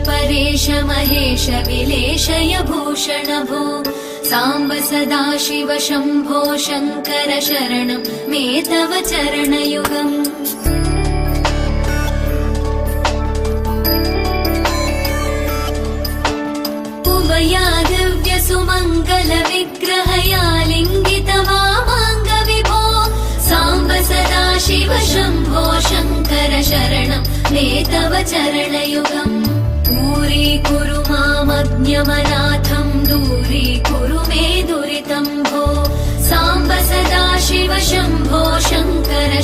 परेश महेश विलेशय भूषण भो साम्ब सदाशिव शम्भो शङ्कर शरणं मे तव चरणयुगम् उभयादिव्य सुमङ्गल विग्रहया लिङ्गित वामाङ्ग विभो साम्ब सदाशिव शम्भो शङ्कर शरणं मे तव चरणयुगम् दूरीकुरु मामज्ञमनाथं दूरीकुरु मे दुरितं भो साम्ब सदाशिव शम्भो शङ्कर